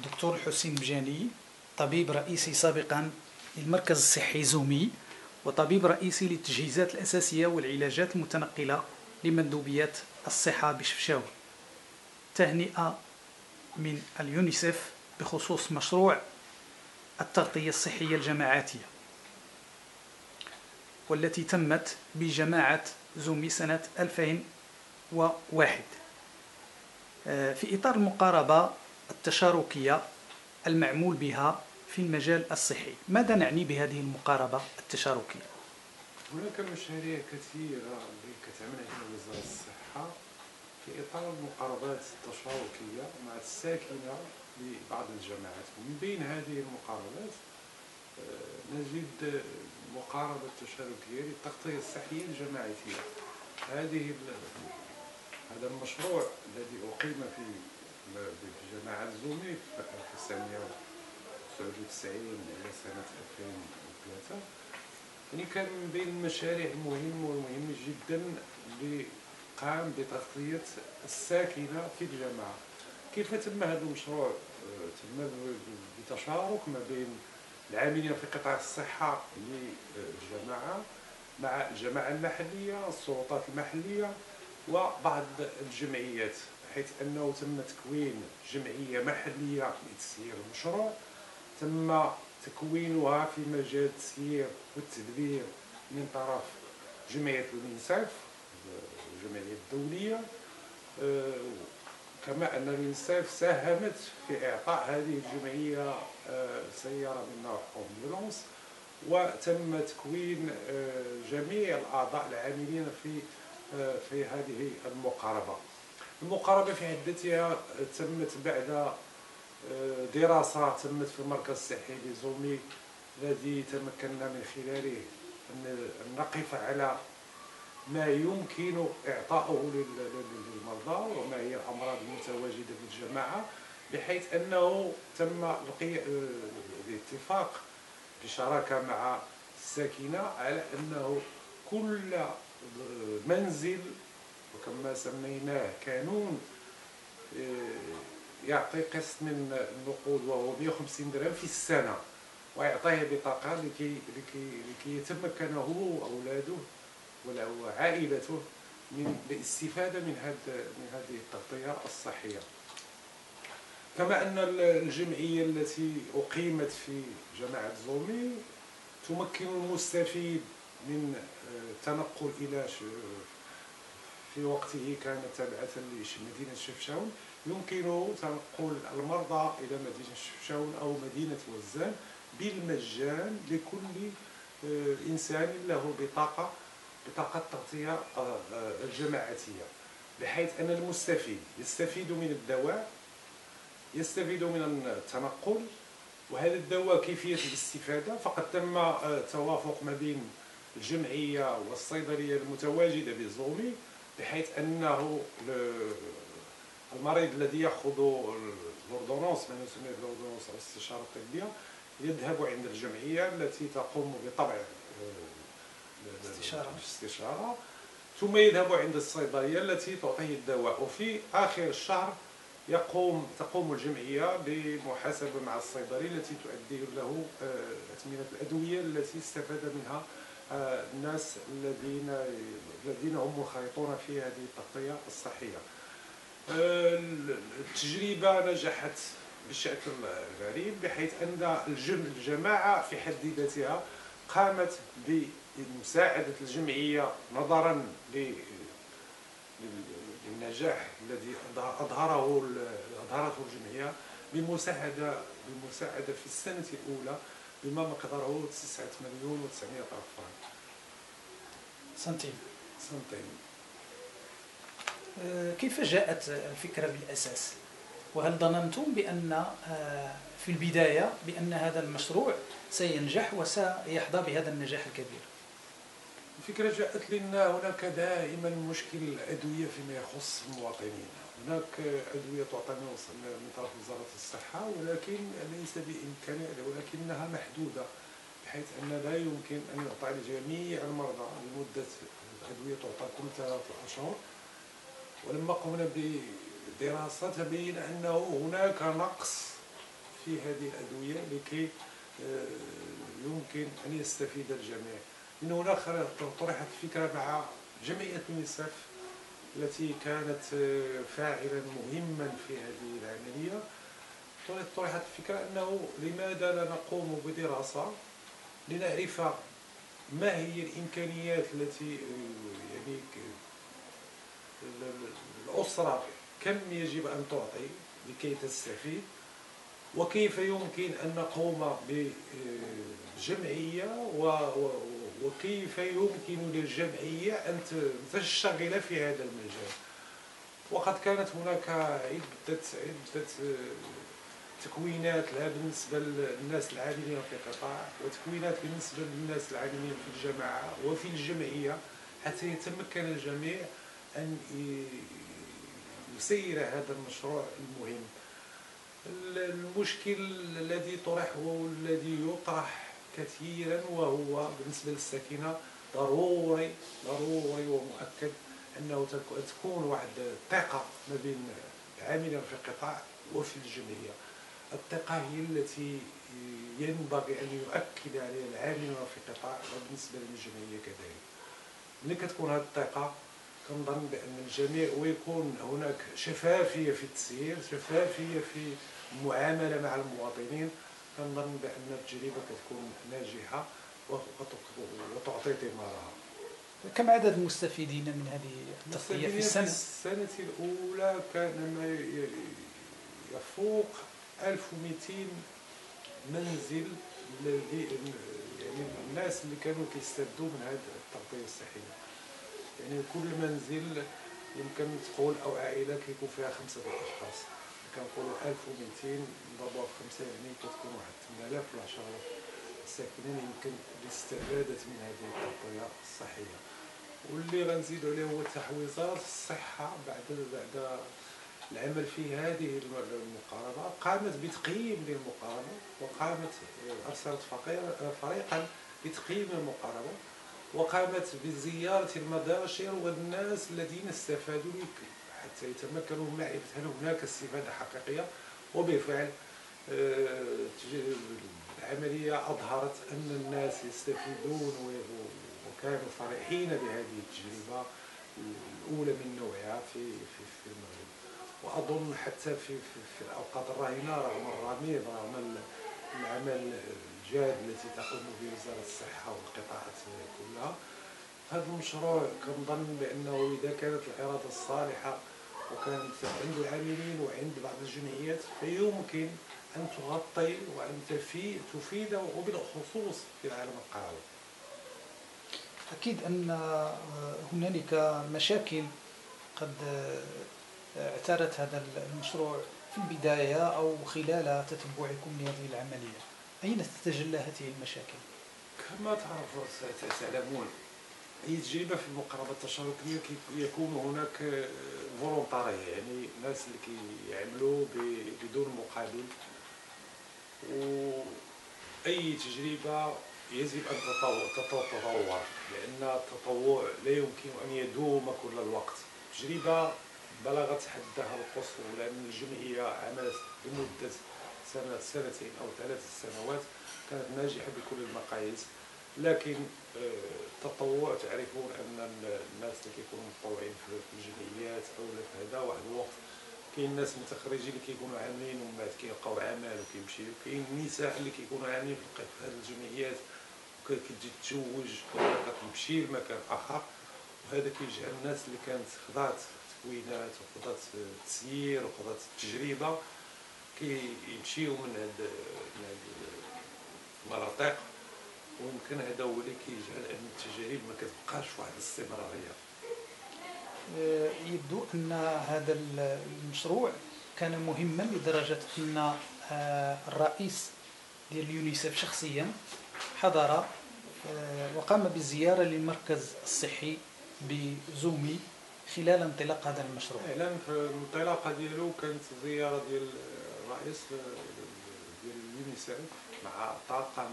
دكتور حسين بجاني، طبيب رئيسي سابقا للمركز الصحي زومي، وطبيب رئيسي للتجهيزات الأساسية والعلاجات المتنقلة لمندوبيات الصحة بشفشاون. تهنئة من اليونيسف بخصوص مشروع التغطية الصحية الجماعاتية، والتي تمت بجماعة زومي سنة 2001 في إطار المقاربة التشاركية المعمول بها في المجال الصحي. ماذا نعني بهذه المقاربة التشاركية؟ هناك مشاريع كثيرة اللي كتعملها وزارة الصحة في إطار المقاربات التشاركية مع الساكنة لبعض الجماعات. ومن بين هذه المقاربات نجد المقاربة التشاركية للتغطية الصحية الجماعية. هذا المشروع الذي أقيم في جماعة زومي في 1999 إلى سنة 2003، يعني كان من بين المشاريع المهمة جدا اللي قام بتغطية الساكنة في الجماعة. كيف تم هذا المشروع؟ تم بتشارك ما بين العاملين في قطاع الصحة للجماعة مع الجماعة المحلية، السلطات المحلية، وبعض الجمعيات، حيث أنه تم تكوين جمعية محلية لتسيير المشروع. تم تكوينها في مجال التسيير والتدبير من طرف جمعية اليونيسف، الجمعية الدولية، كما أن اليونيسف ساهمت في إعطاء هذه الجمعية سيارة من نوع أمبولانس. وتم تكوين جميع الأعضاء العاملين في هذه المقاربة في حدتها تمت بعد دراسة تمت في المركز الصحي لزومي، الذي تمكنا من خلاله أن نقف على ما يمكن إعطاؤه للمرضى وما هي الأمراض المتواجدة في الجماعة، بحيث أنه تم الاتفاق بشراكة مع الساكنة على أنه كل منزل، وكما سميناه كانون، يعطي قسط من النقود وهو 150 درهم في السنة، ويعطيه بطاقة لكي يتمكن هو وأولاده وعائلته من الاستفادة من هذه التغطية الصحية. كما أن الجمعية التي أقيمت في جماعة زومي تمكن المستفيد من التنقل إلى في وقته كانت تابعة لمدينة شفشاون، يمكنه تنقل المرضى إلى مدينة شفشاون أو مدينة وزان بالمجان لكل إنسان له بطاقة التغطية الجماعاتية، بحيث أن المستفيد يستفيد من الدواء، يستفيد من التنقل. وهذا الدواء كيفية الاستفادة فقد تم توافق ما بين الجمعية والصيدلية المتواجدة بزومي، بحيث أنه المريض الذي يأخذ الأوردونونس، ما نسميه بالأوردونونس أو الاستشارة الطبية، يذهب عند الجمعية التي تقوم بطبع الاستشارة، ثم يذهب عند الصيدلية التي تعطيه الدواء. وفي آخر الشهر تقوم الجمعية بمحاسبة مع الصيدلي التي تؤدي له أثمنة الأدوية التي استفاد منها الناس الذين هم منخرطون في هذه التغطية الصحية. التجربة نجحت بشكل غريب، بحيث أن الجماعة في حد ذاتها قامت بمساعدة الجمعية نظرا للنجاح الذي أظهرته الجمعية بمساعدة في السنة الأولى بما مقداره 9,900,000 فرنك سنتيم. كيف جاءت الفكرة بالأساس؟ وهل ظننتم بأن في البداية بأن هذا المشروع سينجح وسيحظى بهذا النجاح الكبير؟ الفكرة جاءت لأن هناك دائما مشكل الأدوية فيما يخص المواطنين. هناك أدوية تعطى من طرف وزارة الصحة ولكن ليس بإمكانها، ولكنها محدودة، بحيث أن لا يمكن أن يعطى لجميع المرضى لمدة الأدوية تعطى كل 3 أشهر. ولما قمنا بدراسة تبين أنه هناك نقص في هذه الأدوية لكي يمكن أن يستفيد الجميع. من هنا طرحت فكرة مع جمعية يونيسف التي كانت فاعلا مهما في هذه العملية. طرحت الفكرة أنه لماذا لا نقوم بدراسة لنعرف ما هي الإمكانيات التي يعني الأسرة كم يجب أن تعطي لكي تستفيد، وكيف يمكن أن نقوم بجمعية وكيف يمكن للجمعية أن تشتغل في هذا المجال. وقد كانت هناك عدة تكوينات لها بالنسبة للناس العاملين في القطاع، وتكوينات بالنسبة للناس العاملين في الجماعة وفي الجمعية، حتى يتمكن الجميع أن يسير هذا المشروع المهم. المشكل الذي طرح والذي يطرح كثيرا وهو بالنسبة للسكنة، ضروري ومؤكد أنه تكون واحد الثقة ما بين العاملين في القطاع وفي الجمعية. الثقة هي التي ينبغي أن يؤكد عليها العاملون في القطاع وبالنسبة للجمعية كذلك. ملي كتكون هذه الثقة كنظن بأن الجميع ويكون هناك شفافية في التسيير، شفافية في المعاملة مع المواطنين، كنظن بأن التجربة كتكون ناجحة وتعطي ثمارها. كم عدد المستفيدين من هذه التغطية في السنة؟ في السنة الأولى كان ما يفوق 1200 منزل، يعني الناس اللي كانوا كيستافدوا من هذه التغطية الصحية. يعني كل منزل يمكن تقول أو عائلة كيكون فيها 5 أشخاص، كنقولوا 1200 نضربوها في 5 يعني كتكون واحد 8000 ولا 10000 ساكنين يمكن الاستفادة من هذه التغطية الصحية. واللي غنزيدوا عليه هو تحويزات الصحة بعد العمل في هذه المقارنة، قامت بتقييم للمقارنة وقامت أرسلت فريقا لتقييم المقارنة، وقامت بزيارة المداشر والناس الذين استفادوا حتى يتمكنوا من معرفة هل هناك استفادة حقيقية. وبالفعل العملية أظهرت أن الناس يستفيدون وكانوا فرحين بهذه التجربة الأولى من نوعها في المغرب. وأظن حتى في الأوقات الراهنة رغم الرميض رغم العمل الجاد التي تقوم به وزارة الصحة والقطاعات كلها، هذا المشروع كنظن بأنه إذا كانت الإرادة الصالحة وكانت عند العاملين وعند بعض الجمعيات فيمكن أن تغطي وأن تفيد وبالخصوص في العالم القروي. أكيد أن هنالك مشاكل قد اعترت هذا المشروع في البداية أو خلال تتبعكم لهذه العملية. أين تتجلى هذه المشاكل؟ كما تعلمون أي تجربة في المقاربة التشاركية يكون هناك فولونتارية، يعني الناس اللي كيعملوا بدون مقابل. وأي تجربة يجب أن تتطور، لأن التطوع لا يمكن أن يدوم كل الوقت. تجربة بلغت حدها القصوى لأن الجمعية عملت لمدة سنتين أو 3 سنوات، كانت ناجحة بكل المقاييس. لكن التطوع تعرفون أن الناس اللي كيكونوا متطوعين في الجمعيات أو في هذا واحد الوقت كاين ناس متخرجين اللي كيكونوا عاملين ومن بعد كيلقاو عمل وكيمشيو، كاين النساء اللي كيكونوا عاملين في هذه الجمعيات وكتجي تتزوج ولا كتمشي لمكان آخر، وهذا كيجعل الناس اللي كانت خضات تكوينات وخضات تسيير وخضات التجربة كيمشيو من هاد المناطق، ويمكن هذا هو اللي كيجعل ان التجارب ما كتبقاش فواحد الاستمراريه. يبدو ان هذا المشروع كان مهما لدرجه ان الرئيس ديال اليونيسف شخصيا حضر وقام بزياره للمركز الصحي بزومي خلال انطلاق هذا المشروع. اعلان في الانطلاقه ديالو كانت زياره ديال الرئيس ديال اليونيسف مع طاقم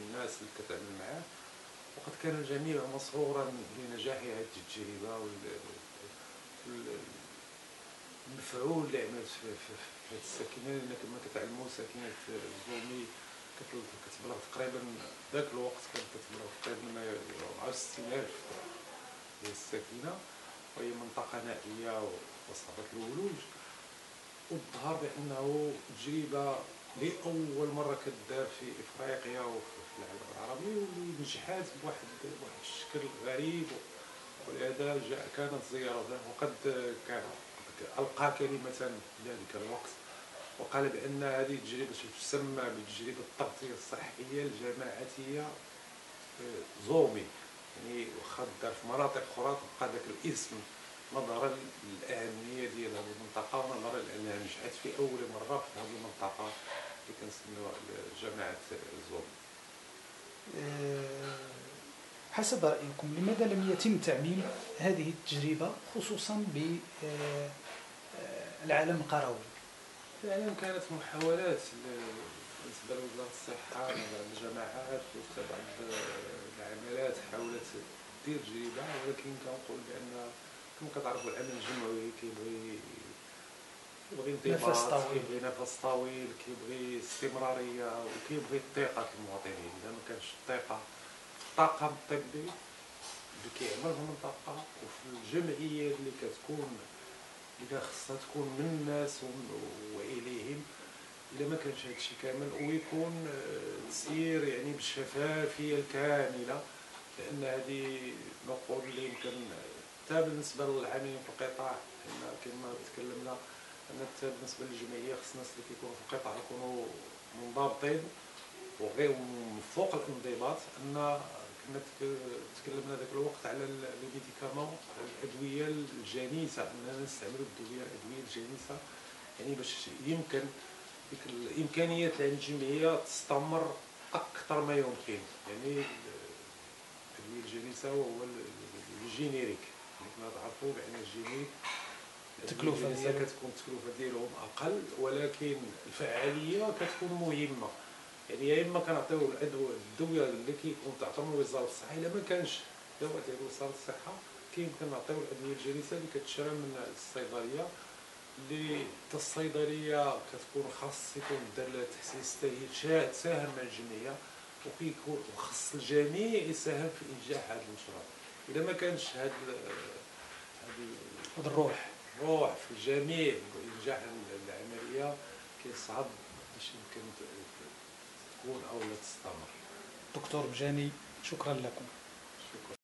الناس اللي كتعمل معاه، وقد كان الجميع مسرورا بنجاح هذه التجربه المفعول اللي عملت في هذه الساكنه، لان كما كتعلموا ساكنه الزومي كتبلغ تقريبا ذاك الوقت كانت كتبلغ تقريبا 64000 ديال الساكنه، وهي منطقه نائيه وصعبه الولوج. والظهر بانه تجربه لاول مره كدار في افريقيا وفي العالم العربي، واللي نجحات بواحد الشكل غريب، ولهذا كانت زياره له. وقد كان القى كلمه في ذلك الوقت وقال بان هذه التجربه تسمى بتجربه التغطيه الصحيه الجماعيه زومي، يعني واخا دار في مناطق اخرى تبقى ذاك الاسم نظرا للاهميه ديال هذه المنطقه، ونظرا لانها نجحت في اول مره في هذه المنطقه اللي كنسميوها جماعه زومي. حسب رأيكم لماذا لم يتم تعميم هذه التجربة خصوصا بالعالم القروي؟ فعلا كانت محاولات بالنسبه لوزاره الصحه وبعض الجماعات وبعض العملات حاولت دير تجربه، ولكن كنقول بان كما كتعرفوا العمل الجمعوي كيبغي انضباط، كيبغي نفس طويل، كيبغي استمراريه، وكيبغي الثقه في المواطنين. اذا ما كانش الثقه في الطاقم الطبي اللي كيعمل في المنطقه وفي الجمعيه اللي كتكون اللي خصها تكون من الناس واليهم، الا ما كانش هادشي كامل ويكون تسيير يعني بالشفافيه الكامله، لان هذه نقول اللي يمكن حتى بالنسبه للعاملين في القطاع، لان كما تكلمنا ان حتى بالنسبه للجمعيه خص الناس اللي كيكونوا في القطاع يكونوا منضبطين وغير من فوق الانضباط. ان كنا تكلمنا ذاك الوقت على الميديكامون، الادويه الجانسه، اننا نستعملوا الادويه الجانسه، يعني باش يمكن ديك الامكانيات عند الجمعيه تستمر اكثر ما يمكن. يعني الادويه الجانسه وهو الجينيريك، كما تعرفوا بان الجينيريك التكلفه كتكون التكلفه ديالهم اقل، ولكن الفعاليه كتكون مهمه. يعني يا اما كنعطيو الدويه اللي كيكون تعطيهم من وزاره الصحه، الا ما كانش دواء ديال وزاره الصحه كيمكن نعطيو الادويه الجانسه اللي كتشرى من الصيدليه، اللي حتى الصيدليه كتكون خاص يكون دار لها تحسيس حتى تساهم مع الجمعيه، وكيكون وخص الجميع يساهم في انجاح هذا المشروع. اذا ما كانش هذا الروح في الجميع بإنجاح العملية، كيصعب باش يمكن تكون أو لا تستمر. دكتور بجاني، شكرا لكم. شكرا.